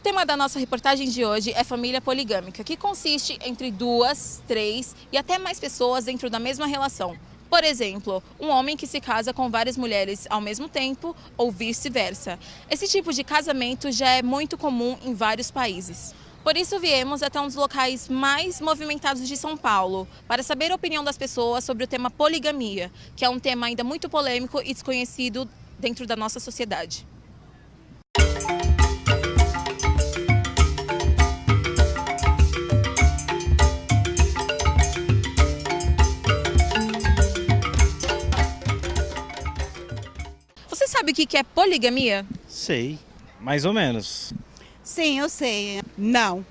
tema da nossa reportagem de hoje é família poligâmica, que consiste entre 2, 3 e até mais pessoas dentro da mesma relação. Por exemplo, um homem que se casa com várias mulheres ao mesmo tempo ou vice-versa. Esse tipo de casamento já é muito comum em vários países. Por isso viemos até um dos locais mais movimentados de São Paulo, para saber a opinião das pessoas sobre o tema poligamia, que é um tema ainda muito polêmico e desconhecido dentro da nossa sociedade. Você sabe o que é poligamia? Sei, mais ou menos. Sim, eu sei. Não.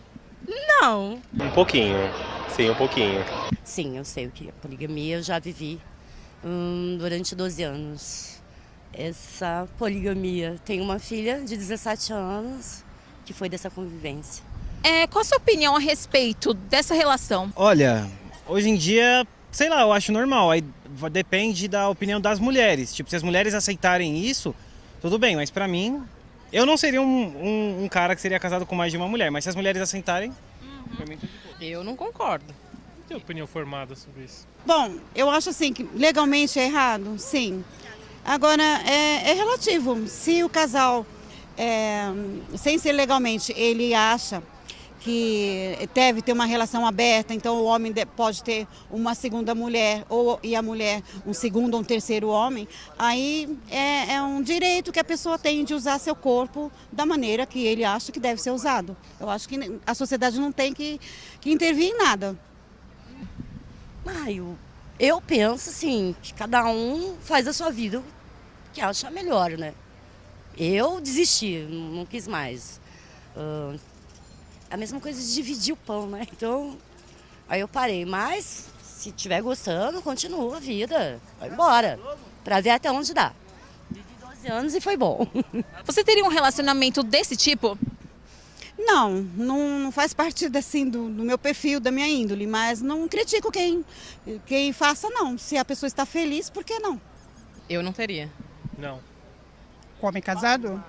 Não. Um pouquinho, sim, um pouquinho. Sim, eu sei o que é poligamia, eu já vivi durante 12 anos. Essa poligamia, tenho uma filha de 17 anos que foi dessa convivência. Qual a sua opinião a respeito dessa relação? Olha, hoje em dia, sei lá, eu acho normal. Aí depende da opinião das mulheres. Tipo, se as mulheres aceitarem isso, tudo bem, mas pra mim, eu não seria um cara que seria casado com mais de uma mulher, mas se as mulheres aceitarem, pra mim tudo bom. Eu não concordo. Não tem opinião formada sobre isso. Bom, eu acho assim que legalmente é errado, sim. Agora, é relativo. Se o casal, sem ser legalmente, ele acha que deve ter uma relação aberta, então o homem pode ter uma segunda mulher e a mulher um segundo ou um terceiro homem, aí é um direito que a pessoa tem de usar seu corpo da maneira que ele acha que deve ser usado. Eu acho que a sociedade não tem que intervir em nada. Eu penso assim, que cada um faz a sua vida o que acha melhor, né? Eu desisti, não quis mais. A mesma coisa de dividir o pão, né? Então, aí eu parei. Mas, se estiver gostando, continua a vida. Vai embora. Pra ver até onde dá. Vivi 12 anos e foi bom. Você teria um relacionamento desse tipo? Não faz parte assim, do meu perfil, da minha índole, mas não critico quem faça, não. Se a pessoa está feliz, por que não? Eu não teria. Não. Com homem casado?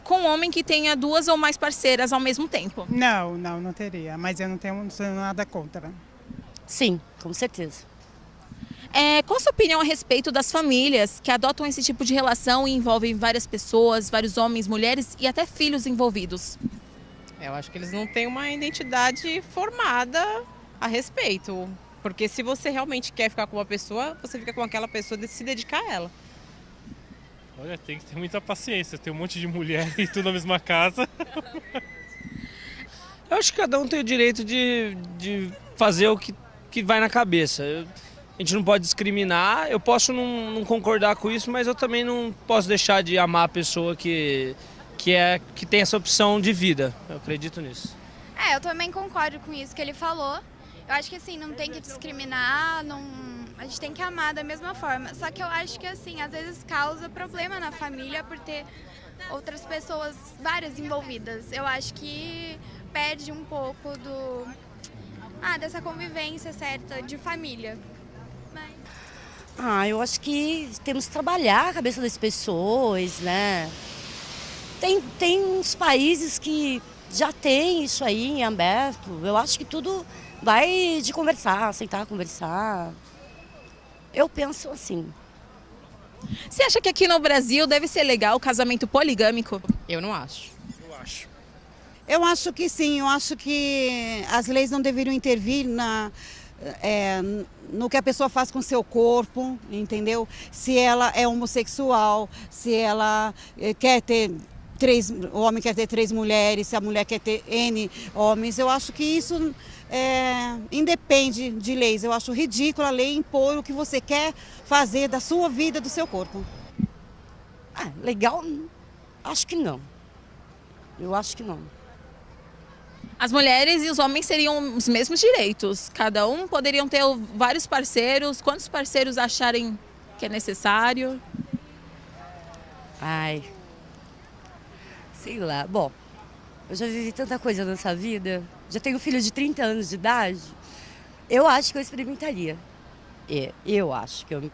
Com um homem que tenha 2 ou mais parceiras ao mesmo tempo. Não teria, mas eu não tenho nada contra. Sim, com certeza. Qual a sua opinião a respeito das famílias que adotam esse tipo de relação e envolvem várias pessoas, vários homens, mulheres e até filhos envolvidos? Eu acho que eles não têm uma identidade formada a respeito. Porque se você realmente quer ficar com uma pessoa, você fica com aquela pessoa de se dedicar a ela. Olha, tem que ter muita paciência. Tem um monte de mulher e tudo na mesma casa. Eu acho que cada um tem o direito de fazer o que vai na cabeça. A gente não pode discriminar. Eu posso não concordar com isso, mas eu também não posso deixar de amar a pessoa que tem essa opção de vida. Eu acredito nisso. Eu também concordo com isso que ele falou. Eu acho que assim, não tem que discriminar, a gente tem que amar da mesma forma. Só que eu acho que assim, às vezes causa problema na família por ter outras pessoas, várias envolvidas. Eu acho que perde um pouco dessa convivência certa de família. Eu acho que temos que trabalhar a cabeça das pessoas, né? Tem uns países que já tem isso aí em aberto. Eu acho que tudo vai de conversar, sentar, conversar. Eu penso assim. Você acha que aqui no Brasil deve ser legal o casamento poligâmico? Eu não acho. Eu acho que sim, eu acho que as leis não deveriam intervir no que a pessoa faz com o seu corpo, entendeu? Se ela é homossexual, se ela quer ter o homem quer ter 3 mulheres, se a mulher quer ter N homens. Eu acho que isso independe de leis. Eu acho ridículo a lei impor o que você quer fazer da sua vida, do seu corpo. Legal? Acho que não. Eu acho que não. As mulheres e os homens teriam os mesmos direitos. Cada um poderiam ter vários parceiros. Quantos parceiros acharem que é necessário? Sei lá. Bom, eu já vivi tanta coisa nessa vida. Já tenho filho de 30 anos de idade. Eu acho que eu experimentaria. Eu acho que eu...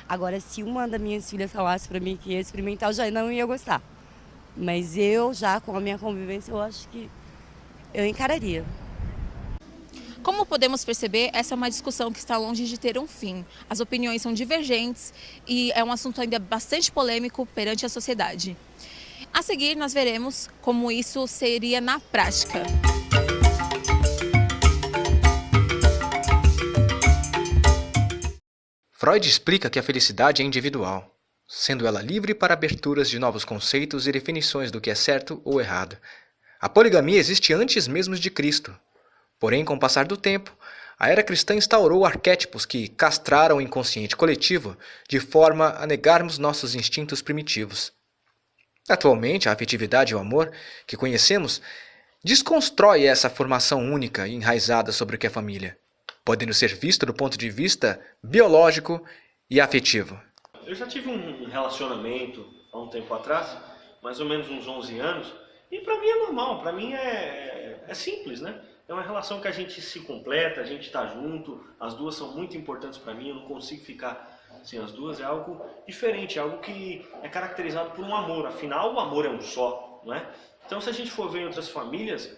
Agora, se uma das minhas filhas falasse pra mim que ia experimentar, eu já não ia gostar. Mas eu já, com a minha convivência, eu acho que eu encararia. Como podemos perceber, essa é uma discussão que está longe de ter um fim. As opiniões são divergentes e é um assunto ainda bastante polêmico perante a sociedade. A seguir, nós veremos como isso seria na prática. Freud explica que a felicidade é individual, sendo ela livre para aberturas de novos conceitos e definições do que é certo ou errado. A poligamia existe antes mesmo de Cristo. Porém, com o passar do tempo, a era cristã instaurou arquétipos que castraram o inconsciente coletivo de forma a negarmos nossos instintos primitivos. Atualmente, a afetividade e o amor que conhecemos desconstrói essa formação única e enraizada sobre o que é família, podendo ser visto do ponto de vista biológico e afetivo. Eu já tive um relacionamento há um tempo atrás, mais ou menos uns 11 anos, e para mim é normal, para mim é simples, né? É uma relação que a gente se completa, a gente está junto, as duas são muito importantes para mim, eu não consigo ficar sem as duas, é algo diferente, é algo que é caracterizado por um amor, afinal o amor é um só, não é? Então se a gente for ver em outras famílias,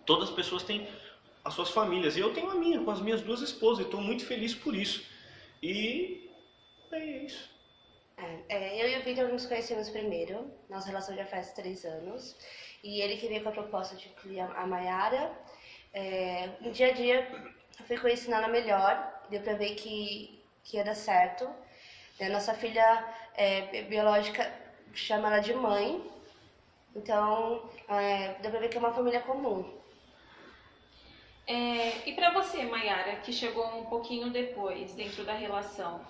todas as pessoas têm as suas famílias, e eu tenho a minha, com as minhas duas esposas, e estou muito feliz por isso, e é isso. Eu e o Vitor nos conhecemos primeiro, nossa relação já faz 3 anos, e ele que veio com a proposta de incluir a Mayara. No dia a dia eu fui conhecendo ela melhor, deu pra ver que ia dar certo. Nossa filha biológica chama ela de mãe, então deu pra ver que é uma família comum. E para você, Mayara, que chegou um pouquinho depois dentro da relação,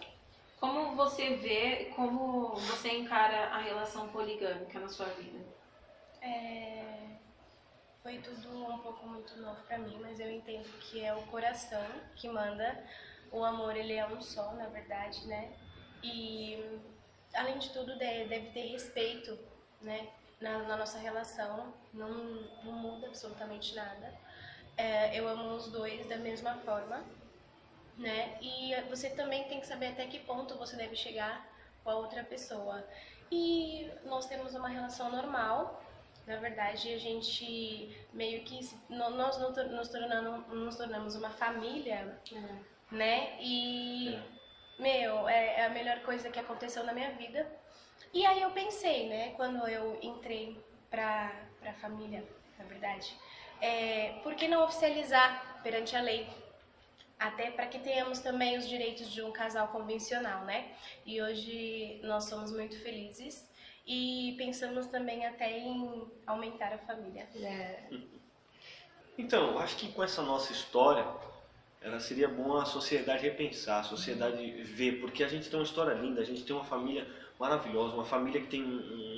como você vê, como você encara a relação poligâmica na sua vida? Foi tudo um pouco muito novo para mim, mas eu entendo que é o coração que manda. O amor, ele é um só, na verdade, né? E, além de tudo, deve ter respeito, né? Na nossa relação, não muda absolutamente nada. Eu amo os dois da mesma forma, né? E você também tem que saber até que ponto você deve chegar com a outra pessoa. E nós temos uma relação normal. Na verdade, a gente meio que nós nos tornamos uma família, né? E é a melhor coisa que aconteceu na minha vida. E aí eu pensei, né? Quando eu entrei pra família, na verdade, por que não oficializar perante a lei? Até para que tenhamos também os direitos de um casal convencional, né? E hoje nós somos muito felizes e pensamos também até em aumentar a família. Então, acho que com essa nossa história, seria bom a sociedade repensar, a sociedade ver, porque a gente tem uma história linda, a gente tem uma família maravilhosa, uma família que tem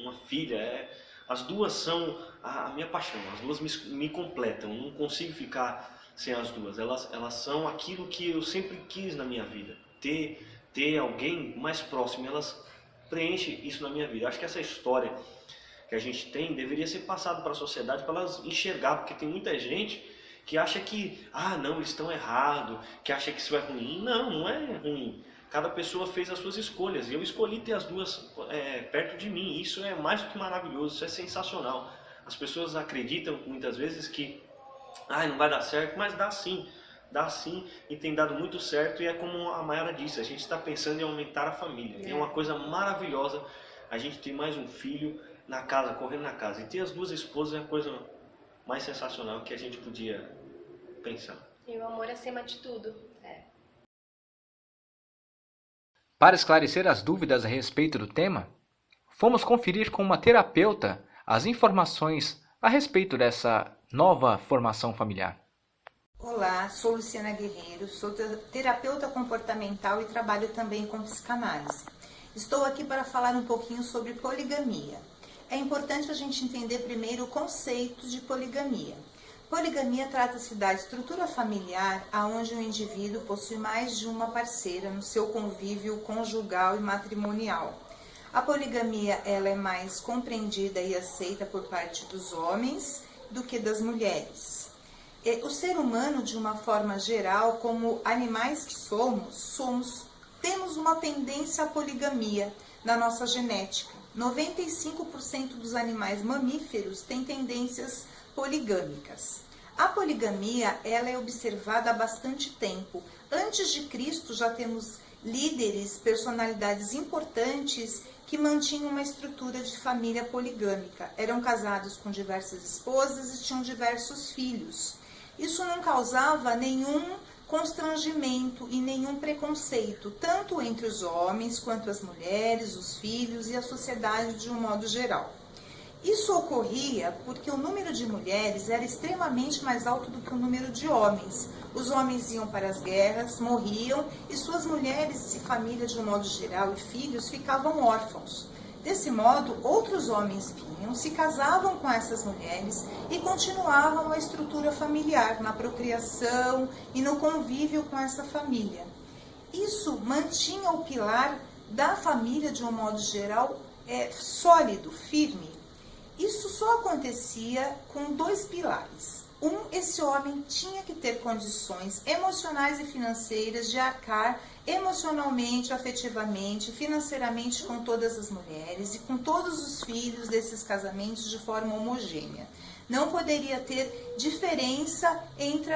uma filha, as duas são a minha paixão, as duas me completam, não consigo ficar sem as duas, elas são aquilo que eu sempre quis na minha vida, ter alguém mais próximo, elas preenchem isso na minha vida. Acho que essa história que a gente tem deveria ser passada para a sociedade para elas enxergar, porque tem muita gente que acha que, não, eles estão errados, que acha que isso é ruim. Não, não é ruim. Cada pessoa fez as suas escolhas e eu escolhi ter as duas perto de mim. Isso é mais do que maravilhoso, isso é sensacional. As pessoas acreditam muitas vezes que não vai dar certo, mas dá sim e tem dado muito certo, e é como a Mayara disse, a gente está pensando em aumentar a família. É uma coisa maravilhosa a gente ter mais um filho na casa, correndo na casa, e ter as duas esposas é a coisa mais sensacional que a gente podia pensar. E o amor acima de tudo. Para esclarecer as dúvidas a respeito do tema, fomos conferir com uma terapeuta as informações a respeito dessa nova formação familiar. Olá, sou Luciana Guerreiro, sou terapeuta comportamental e trabalho também com psicanálise. Estou aqui para falar um pouquinho sobre poligamia. É importante a gente entender primeiro o conceito de poligamia. Poligamia trata-se da estrutura familiar onde o indivíduo possui mais de uma parceira no seu convívio conjugal e matrimonial. A poligamia ela é mais compreendida e aceita por parte dos homens do que das mulheres. O ser humano, de uma forma geral, como animais que temos uma tendência à poligamia na nossa genética. 95% dos animais mamíferos têm tendências poligâmicas. A poligamia ela é observada há bastante tempo. Antes de Cristo já temos líderes, personalidades importantes que mantinham uma estrutura de família poligâmica. Eram casados com diversas esposas e tinham diversos filhos. Isso não causava nenhum constrangimento e nenhum preconceito, tanto entre os homens quanto as mulheres, os filhos e a sociedade de um modo geral. Isso ocorria porque o número de mulheres era extremamente mais alto do que o número de homens. Os homens iam para as guerras, morriam, e suas mulheres e família de um modo geral e filhos ficavam órfãos. Desse modo, outros homens vinham, se casavam com essas mulheres e continuavam a estrutura familiar, na procriação e no convívio com essa família. Isso mantinha o pilar da família de um modo geral sólido, firme. Isso só acontecia com dois pilares. Esse homem tinha que ter condições emocionais e financeiras de arcar emocionalmente, afetivamente, financeiramente com todas as mulheres e com todos os filhos desses casamentos de forma homogênea. Não poderia ter diferença entre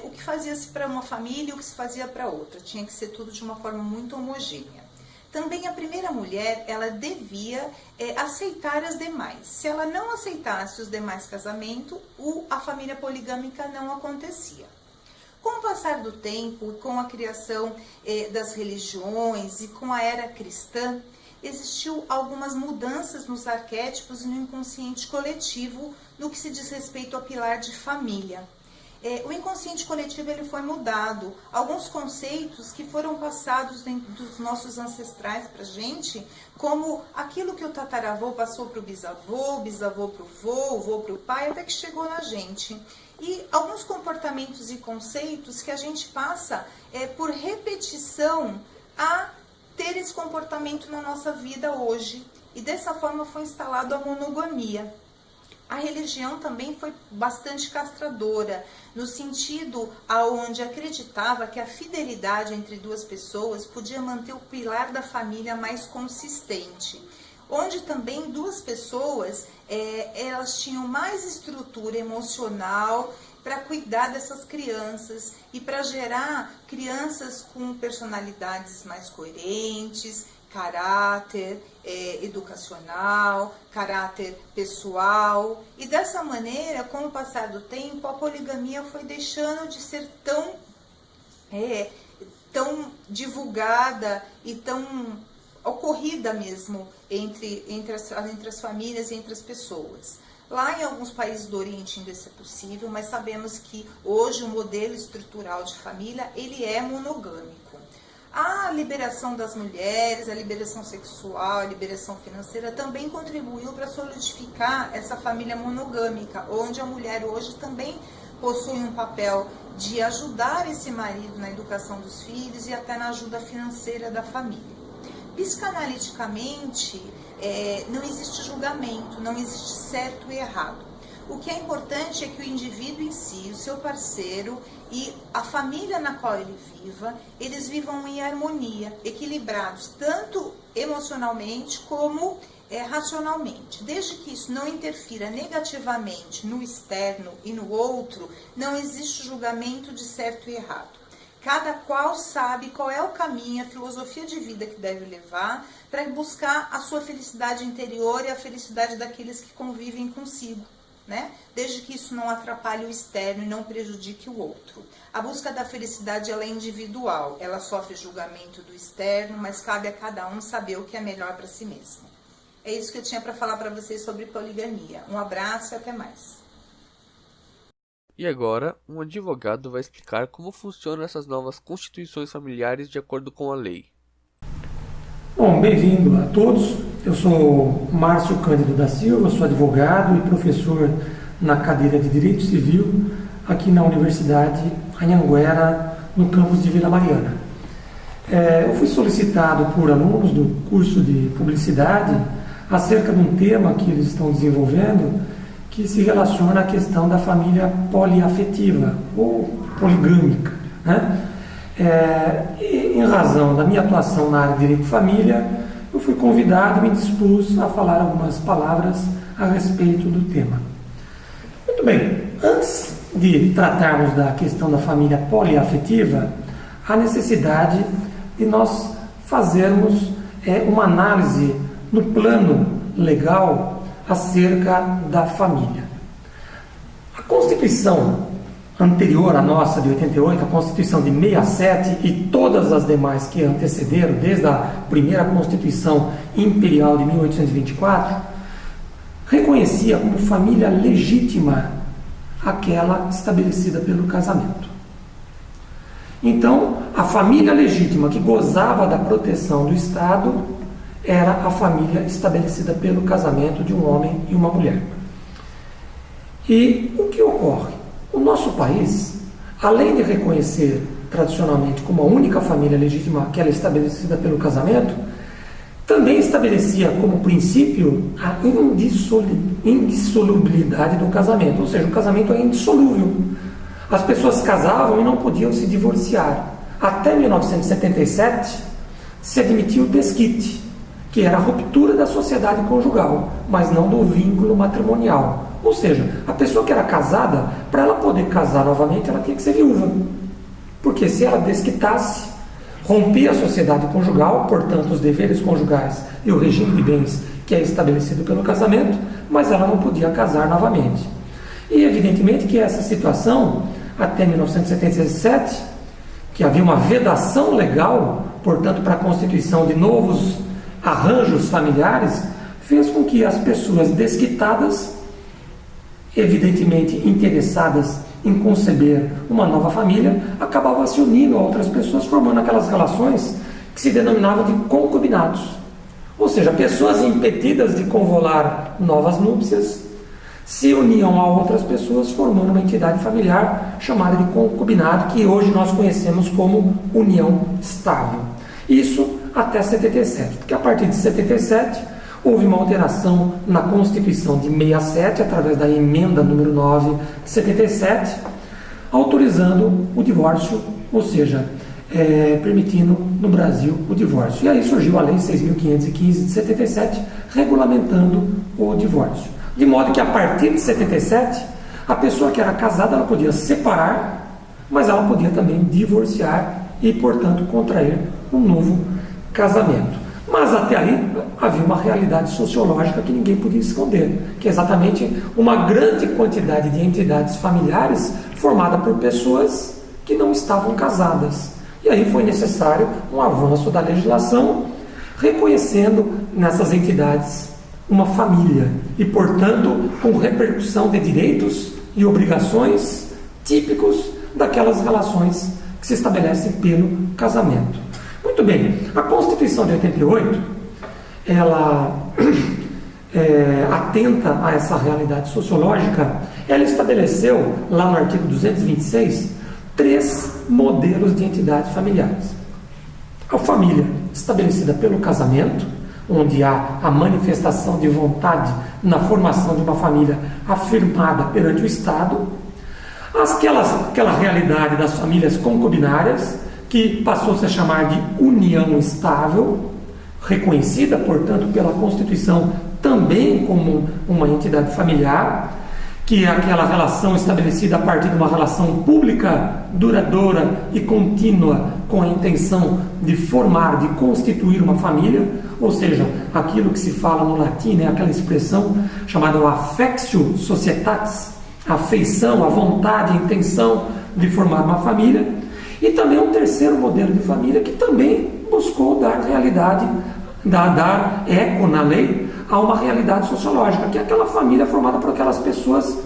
o que fazia-se para uma família e o que se fazia para outra. Tinha que ser tudo de uma forma muito homogênea. Também a primeira mulher, ela devia aceitar as demais. Se ela não aceitasse os demais casamentos, a família poligâmica não acontecia. Com o passar do tempo, com a criação das religiões e com a era cristã, existiu algumas mudanças nos arquétipos e no inconsciente coletivo no que se diz respeito ao pilar de família. O inconsciente coletivo ele foi mudado. Alguns conceitos que foram passados dos nossos ancestrais para a gente, como aquilo que o tataravô passou para o bisavô para o vô, o vô para o pai, até que chegou na gente. E alguns comportamentos e conceitos que a gente passa por repetição a ter esse comportamento na nossa vida hoje. E dessa forma foi instalado a monogamia. A religião também foi bastante castradora, no sentido aonde acreditava que a fidelidade entre duas pessoas podia manter o pilar da família mais consistente. Onde também duas pessoas, elas tinham mais estrutura emocional para cuidar dessas crianças e para gerar crianças com personalidades mais coerentes, caráter educacional, caráter pessoal. E dessa maneira, com o passar do tempo, a poligamia foi deixando de ser tão divulgada e tão ocorrida mesmo entre as famílias e entre as pessoas. Lá em alguns países do Oriente ainda isso é possível, mas sabemos que hoje o modelo estrutural de família ele é monogâmico. A liberação das mulheres, a liberação sexual, a liberação financeira também contribuiu para solidificar essa família monogâmica, onde a mulher hoje também possui um papel de ajudar esse marido na educação dos filhos e até na ajuda financeira da família. Psicanaliticamente, não existe julgamento, não existe certo e errado. O que é importante é que o indivíduo em si, o seu parceiro e a família na qual ele viva, eles vivam em harmonia, equilibrados, tanto emocionalmente como racionalmente. Desde que isso não interfira negativamente no externo e no outro, não existe julgamento de certo e errado. Cada qual sabe qual é o caminho, a filosofia de vida que deve levar para buscar a sua felicidade interior e a felicidade daqueles que convivem consigo. Desde que isso não atrapalhe o externo e não prejudique o outro. A busca da felicidade ela é individual, ela sofre julgamento do externo, mas cabe a cada um saber o que é melhor para si mesmo. É isso que eu tinha para falar para vocês sobre poligamia. Um abraço e até mais. E agora, um advogado vai explicar como funcionam essas novas constituições familiares de acordo com a lei. Bom, bem-vindo a todos. Eu sou Márcio Cândido da Silva, sou advogado e professor na cadeira de Direito Civil aqui na Universidade Anhanguera, no campus de Vila Mariana. Eu fui solicitado por alunos do curso de Publicidade acerca de um tema que eles estão desenvolvendo que se relaciona à questão da família poliafetiva ou poligâmica, Em razão da minha atuação na área de Direito de Família, eu fui convidado e me dispus a falar algumas palavras a respeito do tema. Muito bem, antes de tratarmos da questão da família poliafetiva, há necessidade de nós fazermos uma análise no plano legal acerca da família. A Constituição anterior à nossa, de 88, a Constituição de 67 e todas as demais que antecederam, desde a primeira Constituição Imperial de 1824, reconhecia como família legítima aquela estabelecida pelo casamento. Então, a família legítima que gozava da proteção do Estado era a família estabelecida pelo casamento de um homem e uma mulher. E o que ocorre? O nosso país, além de reconhecer tradicionalmente como a única família legítima aquela estabelecida pelo casamento, também estabelecia como princípio a indissolubilidade do casamento, ou seja, o casamento é indissolúvel. As pessoas casavam e não podiam se divorciar. Até 1977 se admitia o desquite, que era a ruptura da sociedade conjugal, mas não do vínculo matrimonial. Ou seja, a pessoa que era casada, para ela poder casar novamente, ela tinha que ser viúva. Porque se ela desquitasse, rompia a sociedade conjugal, portanto os deveres conjugais e o regime de bens que é estabelecido pelo casamento, mas ela não podia casar novamente. E evidentemente que essa situação, até 1977, que havia uma vedação legal, portanto para a constituição de novos arranjos familiares, fez com que as pessoas desquitadas, evidentemente interessadas em conceber uma nova família, acabavam se unindo a outras pessoas, formando aquelas relações que se denominavam de concubinatos. Ou seja, pessoas impedidas de convolar novas núpcias se uniam a outras pessoas, formando uma entidade familiar chamada de concubinato, que hoje nós conhecemos como união estável. Isso até 77, porque a partir de 77 houve uma alteração na Constituição de 67, através da emenda número 9 de 77, autorizando o divórcio, ou seja, permitindo no Brasil o divórcio. E aí surgiu a Lei 6.515 de 77, regulamentando o divórcio. De modo que a partir de 77, a pessoa que era casada ela podia separar, mas ela podia também divorciar e, portanto, contrair um novo casamento. Mas até aí havia uma realidade sociológica que ninguém podia esconder, que é exatamente uma grande quantidade de entidades familiares formada por pessoas que não estavam casadas. E aí foi necessário um avanço da legislação, reconhecendo nessas entidades uma família e, portanto, com repercussão de direitos e obrigações típicos daquelas relações que se estabelecem pelo casamento. Muito bem, a Constituição de 88, ela atenta a essa realidade sociológica. Ela estabeleceu, lá no artigo 226, 3 modelos de entidades familiares. A família estabelecida pelo casamento, onde há a manifestação de vontade na formação de uma família afirmada perante o Estado. Aquela realidade das famílias concubinárias, que passou-se a chamar de união estável, reconhecida, portanto, pela Constituição também como uma entidade familiar, que é aquela relação estabelecida a partir de uma relação pública, duradoura e contínua, com a intenção de formar, de constituir uma família, ou seja, aquilo que se fala no latim, né, aquela expressão chamada affectio societatis, a afeição, a vontade, a intenção de formar uma família. E também um terceiro modelo de família que também buscou dar realidade, dar eco na lei a uma realidade sociológica, que é aquela família formada por aquelas pessoas,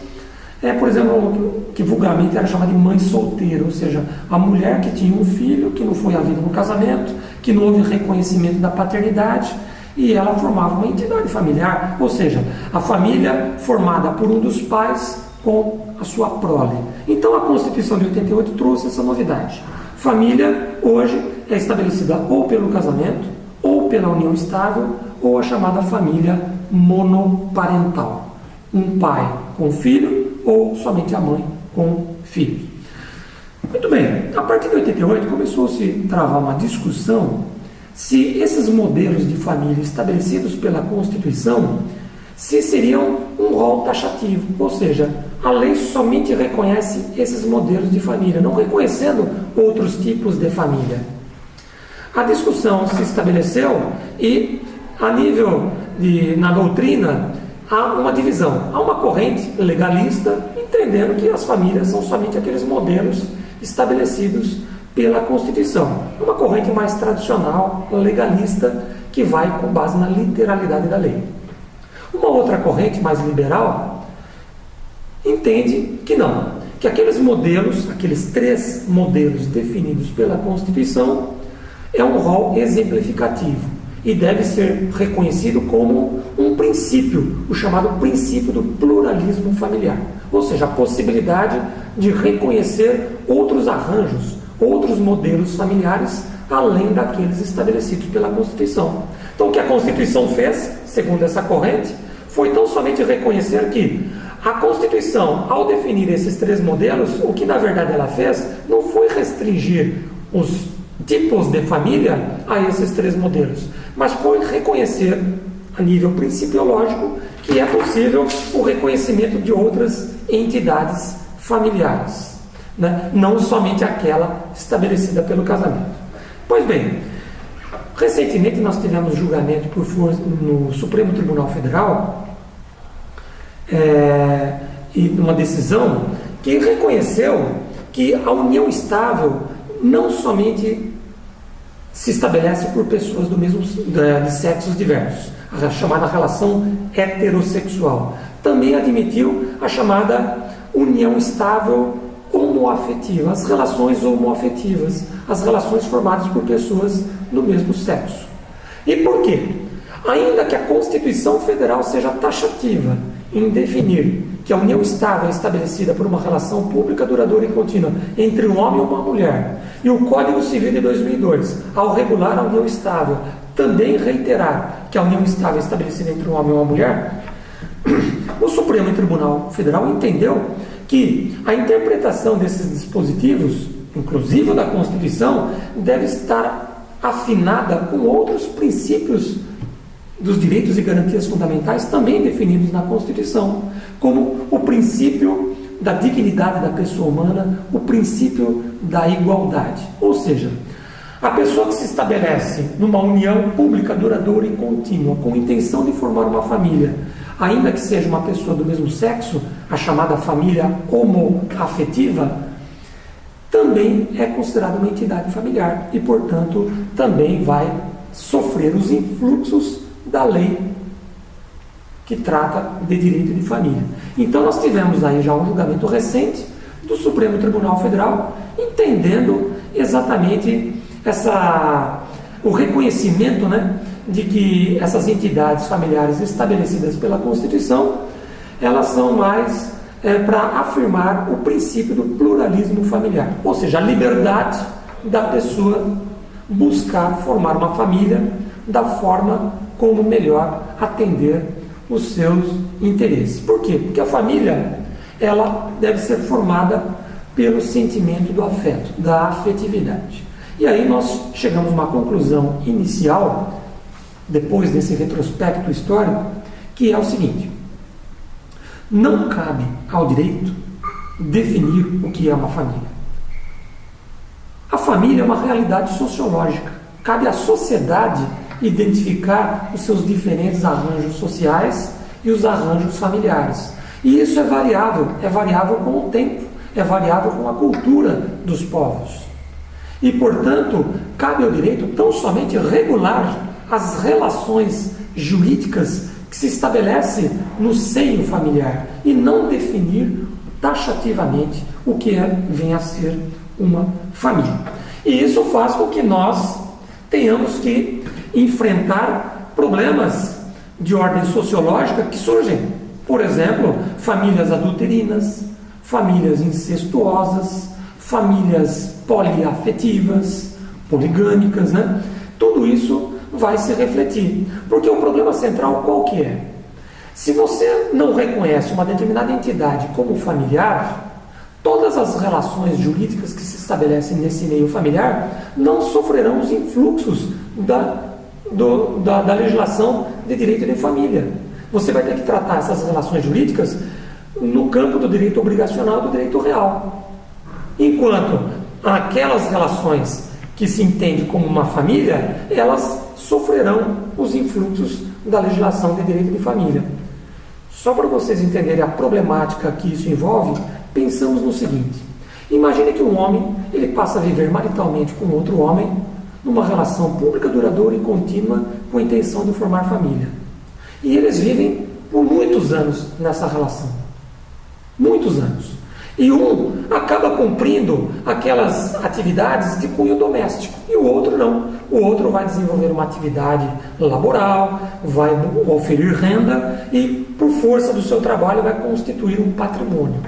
por exemplo, que vulgarmente era chamada de mãe solteira, ou seja, a mulher que tinha um filho, que não foi havido no casamento, que não houve reconhecimento da paternidade, e ela formava uma entidade familiar, ou seja, a família formada por um dos pais com a sua prole. Então a Constituição de 88 trouxe essa novidade. Família hoje é estabelecida ou pelo casamento, ou pela união estável, ou a chamada família monoparental. Um pai com filho, ou somente a mãe com filho. Muito bem, a partir de 88 começou-se a travar uma discussão se esses modelos de família estabelecidos pela Constituição se seriam um rol taxativo, ou seja, a lei somente reconhece esses modelos de família, não reconhecendo outros tipos de família. A discussão se estabeleceu e, a nível na doutrina, há uma divisão. Há uma corrente legalista entendendo que as famílias são somente aqueles modelos estabelecidos pela Constituição. Uma corrente mais tradicional, legalista, que vai com base na literalidade da lei. Uma outra corrente mais liberal entende que não, que aqueles modelos, aqueles 3 modelos definidos pela Constituição, é um rol exemplificativo e deve ser reconhecido como um princípio, o chamado princípio do pluralismo familiar, ou seja, a possibilidade de reconhecer outros arranjos, outros modelos familiares, além daqueles estabelecidos pela Constituição. Então, o que a Constituição fez, segundo essa corrente, foi tão somente reconhecer que a Constituição, ao definir esses 3 modelos, o que na verdade ela fez, não foi restringir os tipos de família a esses 3 modelos, mas foi reconhecer, a nível principiológico, que é possível o reconhecimento de outras entidades familiares, né? Não somente aquela estabelecida pelo casamento. Pois bem, recentemente nós tivemos julgamento no Supremo Tribunal Federal e uma decisão que reconheceu que a união estável não somente se estabelece por pessoas de sexos diversos, a chamada relação heterossexual. Também admitiu a chamada união estável homoafetiva, as relações homoafetivas, as relações formadas por pessoas do mesmo sexo. E por quê? Ainda que a Constituição Federal seja taxativa em definir que a união estável é estabelecida por uma relação pública duradoura e contínua entre um homem e uma mulher, e o Código Civil de 2002, ao regular a união estável, também reiterar que a união estável é estabelecida entre um homem e uma mulher, o Supremo Tribunal Federal entendeu que a interpretação desses dispositivos, inclusive da Constituição, deve estar afinada com outros princípios dos direitos e garantias fundamentais também definidos na Constituição, como o princípio da dignidade da pessoa humana, o princípio da igualdade. Ou seja, a pessoa que se estabelece numa união pública duradoura e contínua, com intenção de formar uma família, ainda que seja uma pessoa do mesmo sexo, a chamada família homoafetiva, também é considerada uma entidade familiar e, portanto, também vai sofrer os influxos da lei que trata de direito de família. Então nós tivemos aí já um julgamento recente do Supremo Tribunal Federal entendendo exatamente o reconhecimento, né, de que essas entidades familiares estabelecidas pela Constituição, elas são mais para afirmar o princípio do pluralismo familiar, ou seja, a liberdade da pessoa buscar formar uma família da forma como melhor atender os seus interesses. Por quê? Porque a família, ela deve ser formada pelo sentimento do afeto, da afetividade. E aí nós chegamos a uma conclusão inicial, depois desse retrospecto histórico, que é o seguinte: não cabe ao direito definir o que é uma família. A família é uma realidade sociológica. Cabe à sociedade identificar os seus diferentes arranjos sociais e os arranjos familiares. E isso é variável com o tempo, é variável com a cultura dos povos. E, portanto, cabe ao direito tão somente regular as relações jurídicas que se estabelecem no seio familiar e não definir taxativamente o que vem a ser uma família. E isso faz com que nós tenhamos que enfrentar problemas de ordem sociológica que surgem. Por exemplo, famílias adulterinas, famílias incestuosas, famílias poliafetivas, poligâmicas, né? Tudo isso vai se refletir. Porque o problema central qual que é? Se você não reconhece uma determinada entidade como familiar, todas as relações jurídicas que se estabelecem nesse meio familiar não sofrerão os influxos da legislação de direito de família. Você vai ter que tratar essas relações jurídicas no campo do direito obrigacional e do direito real. Enquanto aquelas relações que se entende como uma família, elas sofrerão os influxos da legislação de direito de família. Só para vocês entenderem a problemática que isso envolve, pensamos no seguinte: imagine que um homem ele passa a viver maritalmente com outro homem numa relação pública, duradoura e contínua com a intenção de formar família. E eles vivem por muitos anos nessa relação. Muitos anos. E um acaba cumprindo aquelas atividades de cunho doméstico e o outro não. O outro vai desenvolver uma atividade laboral, vai oferir renda e, por força do seu trabalho, vai constituir um patrimônio.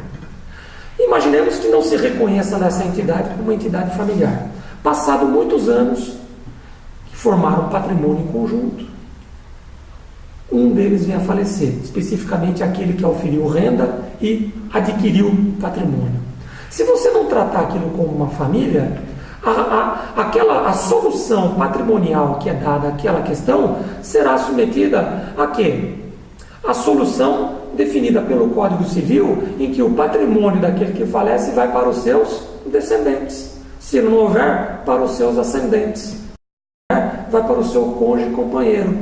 Imaginemos que não se reconheça nessa entidade como uma entidade familiar. Passado muitos anos, formaram um patrimônio em conjunto. Um deles vem a falecer, especificamente aquele que oferiu renda e adquiriu patrimônio. Se você não tratar aquilo como uma família, a solução patrimonial que é dada àquela questão será submetida a quê? A solução definida pelo Código Civil, em que o patrimônio daquele que falece vai para os seus descendentes. Se não houver, para os seus ascendentes. Vai para o seu cônjuge e companheiro.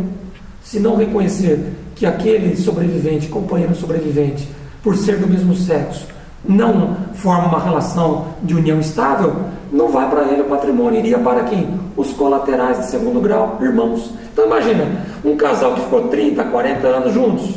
Se não reconhecer que aquele sobrevivente, companheiro sobrevivente, por ser do mesmo sexo, não forma uma relação de união estável, não vai para ele o patrimônio, iria para quem? Os colaterais de segundo grau, irmãos. Então imagina, um casal que ficou 30, 40 anos juntos,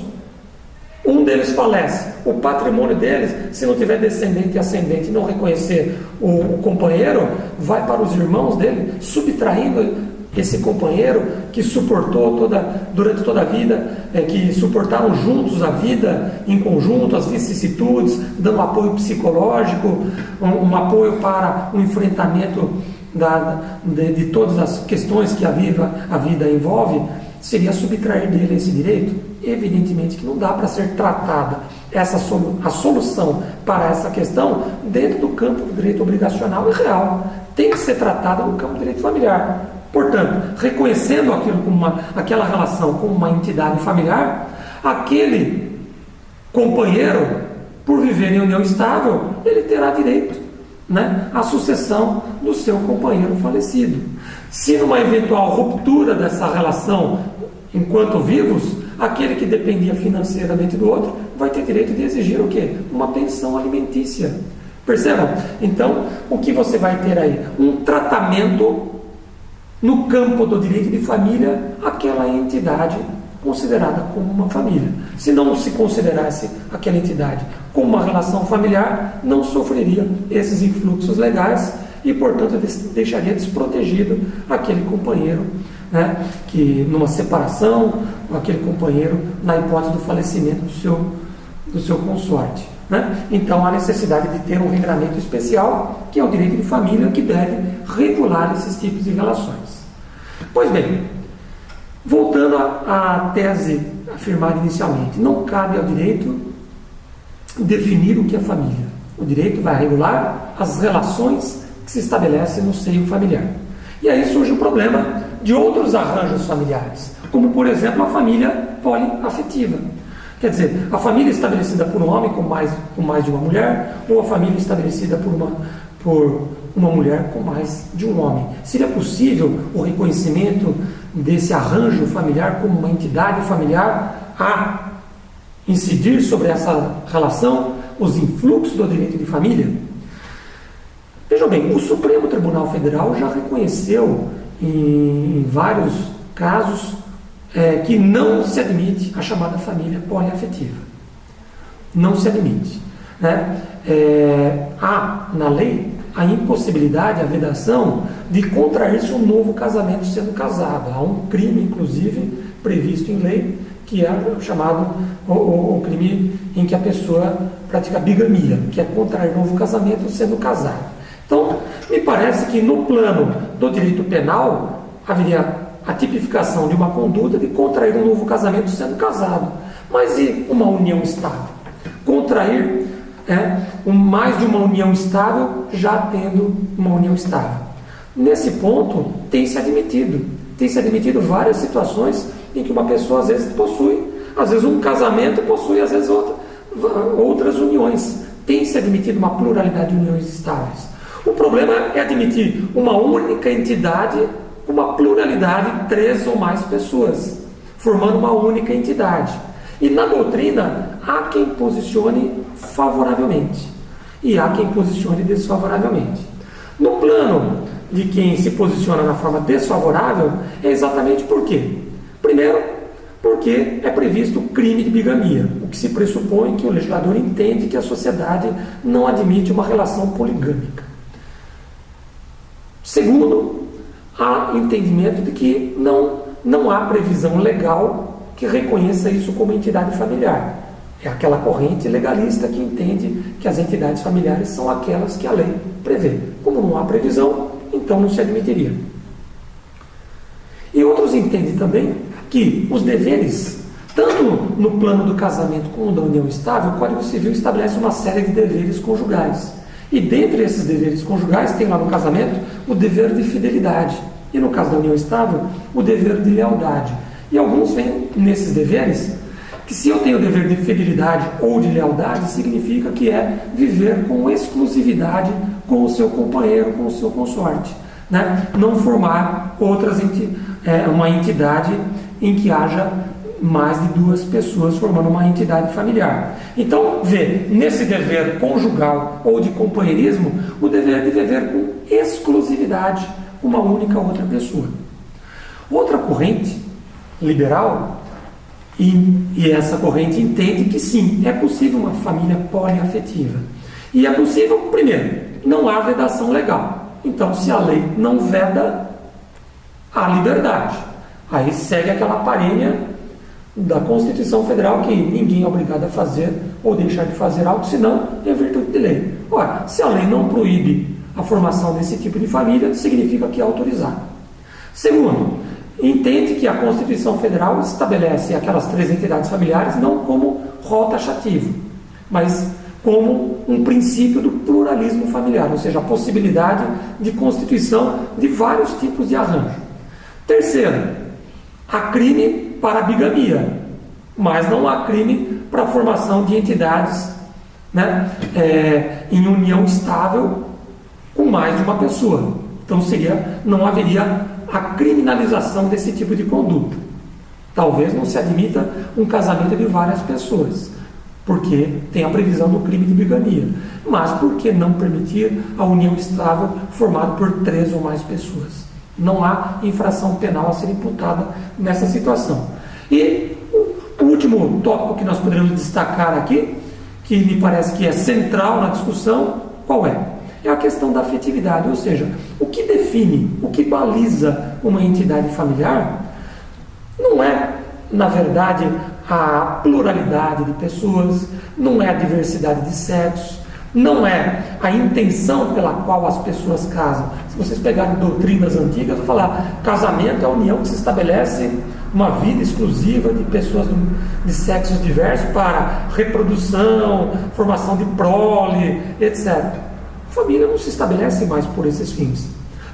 um deles falece, o patrimônio deles, se não tiver descendente e ascendente e não reconhecer o companheiro, vai para os irmãos dele, subtraindo esse companheiro que suportou durante toda a vida, que suportaram juntos a vida em conjunto, as vicissitudes, dando apoio psicológico, um apoio para o enfrentamento de todas as questões que a vida envolve, seria subtrair dele esse direito? Evidentemente que não dá para ser tratada a solução para essa questão dentro do campo do direito obrigacional e real. Tem que ser tratada no campo do direito familiar. Portanto, reconhecendo aquela relação como uma entidade familiar, aquele companheiro, por viver em união estável, ele terá direito, né, à sucessão do seu companheiro falecido. Se numa eventual ruptura dessa relação enquanto vivos, aquele que dependia financeiramente do outro vai ter direito de exigir o quê? Uma pensão alimentícia. Percebam? Então, o que você vai ter aí? Um tratamento no campo do direito de família, aquela entidade considerada como uma família. Se não se considerasse aquela entidade como uma relação familiar, não sofreria esses influxos legais e, portanto, deixaria desprotegido aquele companheiro, né, que numa separação, aquele companheiro na hipótese do falecimento do seu consorte. Né? Então, há necessidade de ter um regramento especial, que é o direito de família, que deve regular esses tipos de relações. Pois bem, voltando à tese afirmada inicialmente, não cabe ao direito definir o que é família. O direito vai regular as relações que se estabelecem no seio familiar. E aí surge o problema de outros arranjos familiares, como, por exemplo, a família poliafetiva. Quer dizer, a família estabelecida por um homem com mais de uma mulher, ou a família estabelecida por uma mulher com mais de um homem. Seria possível o reconhecimento desse arranjo familiar como uma entidade familiar a incidir sobre essa relação, os influxos do direito de família? Vejam bem, o Supremo Tribunal Federal já reconheceu em vários casos que não se admite a chamada família poliafetiva. Não se admite. Né? Há na lei a impossibilidade, a vedação de contrair-se um novo casamento sendo casado. Há um crime, inclusive, previsto em lei, que é chamado o crime em que a pessoa pratica bigamia, que é contrair novo casamento sendo casado. Então, me parece que no plano do direito penal haveria a tipificação de uma conduta de contrair um novo casamento sendo casado. Mas e uma união estável? Contrair mais de uma união estável já tendo uma união estável. Nesse ponto, tem se admitido tem se admitido várias situações em que uma pessoa às vezes possui, às vezes um casamento possui, às vezes outras uniões. Tem se admitido uma pluralidade de uniões estáveis. O problema é admitir uma única entidade, uma pluralidade de 3 ou mais pessoas, formando uma única entidade. E na doutrina, há quem posicione favoravelmente e há quem posicione desfavoravelmente. No plano de quem se posiciona na forma desfavorável, é exatamente por quê? Primeiro, porque é previsto o crime de bigamia, o que se pressupõe que o legislador entende que a sociedade não admite uma relação poligâmica. Segundo, há entendimento de que não há previsão legal que reconheça isso como entidade familiar. É aquela corrente legalista que entende que as entidades familiares são aquelas que a lei prevê. Como não há previsão, então não se admitiria. E outros entendem também que os deveres, tanto no plano do casamento como da união estável, o Código Civil estabelece uma série de deveres conjugais. E dentre esses deveres conjugais, tem lá no casamento o dever de fidelidade. E no caso da união estável, o dever de lealdade. E alguns veem nesses deveres que se eu tenho o dever de fidelidade ou de lealdade, significa que é viver com exclusividade com o seu companheiro, com o seu consorte. Né? Não formar uma entidade em que haja mais de 2 pessoas formando uma entidade familiar. Então, vê, nesse dever conjugal ou de companheirismo, o dever de viver com exclusividade com uma única outra pessoa. Outra corrente liberal, e essa corrente entende que sim, é possível uma família poliafetiva. E é possível, primeiro, não há vedação legal. Então, se a lei não veda, há liberdade. Aí segue aquela parênia da Constituição Federal que ninguém é obrigado a fazer ou deixar de fazer algo, senão em virtude de lei. Ora, se a lei não proíbe a formação desse tipo de família, significa que é autorizado. Segundo, entende que a Constituição Federal estabelece aquelas 3 entidades familiares não como rol taxativo, mas como um princípio do pluralismo familiar, ou seja, a possibilidade de constituição de vários tipos de arranjo. Terceiro, há crime para a bigamia, mas não há crime para a formação de entidades, né, em união estável com mais de uma pessoa. Então não haveria a criminalização desse tipo de conduta. Talvez não se admita um casamento de várias pessoas, porque tem a previsão do crime de bigamia. Mas por que não permitir a união estável formada por 3 ou mais pessoas? Não há infração penal a ser imputada nessa situação. E o último tópico que nós poderíamos destacar aqui, que me parece que é central na discussão, qual é? É a questão da afetividade, ou seja, o que define, o que baliza uma entidade familiar não é, na verdade, a pluralidade de pessoas, não é a diversidade de sexos, não é a intenção pela qual as pessoas casam. Se vocês pegarem doutrinas antigas, vão falar, casamento é a união que se estabelece uma vida exclusiva de pessoas de sexos diversos para reprodução, formação de prole, etc. A família não se estabelece mais por esses fins.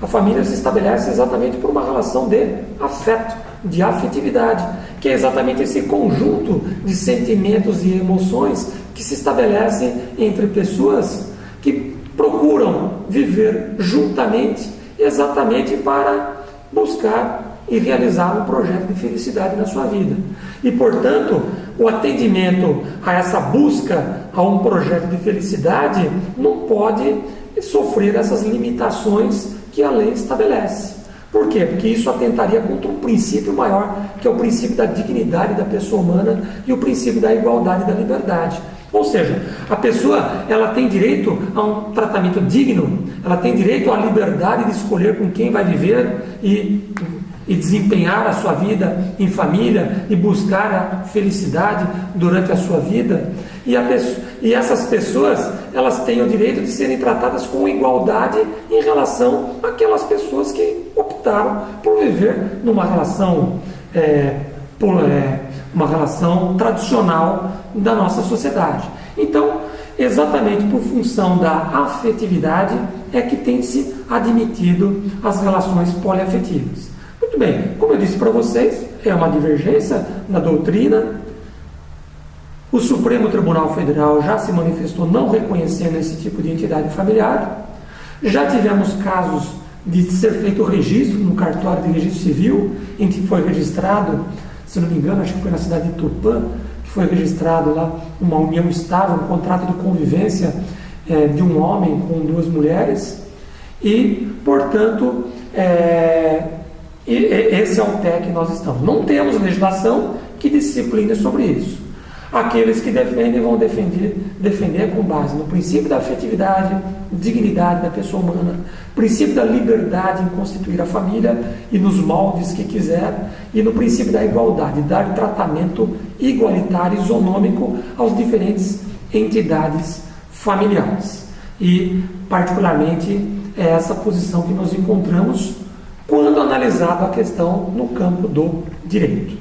A família se estabelece exatamente por uma relação de afeto, de afetividade, que é exatamente esse conjunto de sentimentos e emoções que se estabelecem entre pessoas que procuram viver juntamente exatamente para buscar e realizar um projeto de felicidade na sua vida. E, portanto, o atendimento a essa busca a um projeto de felicidade não pode sofrer essas limitações que a lei estabelece. Por quê? Porque isso atentaria contra um princípio maior, que é o princípio da dignidade da pessoa humana e o princípio da igualdade e da liberdade. Ou seja, a pessoa ela tem direito a um tratamento digno, ela tem direito à liberdade de escolher com quem vai viver e desempenhar a sua vida em família e buscar a felicidade durante a sua vida. E essas pessoas, elas têm o direito de serem tratadas com igualdade em relação àquelas pessoas que optaram por viver numa relação, uma relação tradicional da nossa sociedade. Então, exatamente por função da afetividade é que tem se admitido as relações poliafetivas. Muito Muito bem, como eu disse para vocês, é uma divergência na doutrina. O Supremo Tribunal Federal já se manifestou não reconhecendo esse tipo de entidade familiar. Já tivemos casos de ser feito o registro no cartório de registro civil, em que foi registrado, se não me engano, acho que foi na cidade de Tupã, que foi registrado lá uma união estável, um contrato de convivência de um homem com 2 mulheres. E, portanto, esse é o pé que nós estamos. Não temos legislação que discipline sobre isso. Aqueles que defendem vão defender com base no princípio da afetividade, dignidade da pessoa humana, princípio da liberdade em constituir a família e nos moldes que quiser, e no princípio da igualdade, dar tratamento igualitário, isonômico aos diferentes entidades familiares. E, particularmente, é essa posição que nós encontramos quando analisado a questão no campo do direito.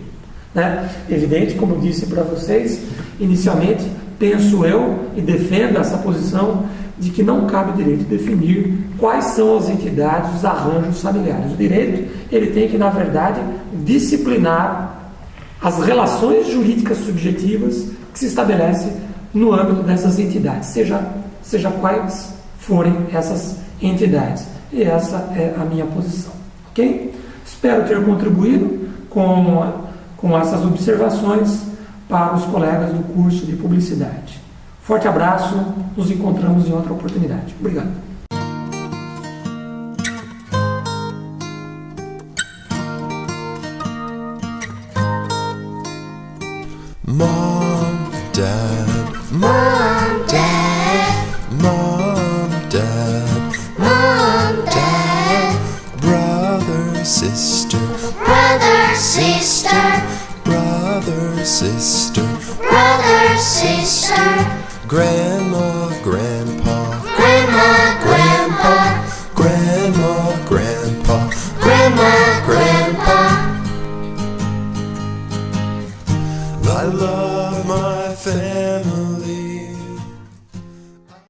Evidente, como eu disse para vocês, inicialmente, penso eu e defendo essa posição de que não cabe o direito definir quais são as entidades, os arranjos familiares. O direito, ele tem que, na verdade, disciplinar as relações jurídicas subjetivas que se estabelecem no âmbito dessas entidades, seja quais forem essas entidades. E essa é a minha posição. Ok? Espero ter contribuído com essas observações para os colegas do curso de publicidade. Forte abraço, nos encontramos em outra oportunidade. Obrigado. Mom, Dad, Mom, Dad, Mom, Dad, Mom, Dad, brother, sister, brother, sister, brother, sister, brother, sister, grandma, grandpa, grandma, grandpa, grandma, grandpa, grandma, grandpa. I love my family.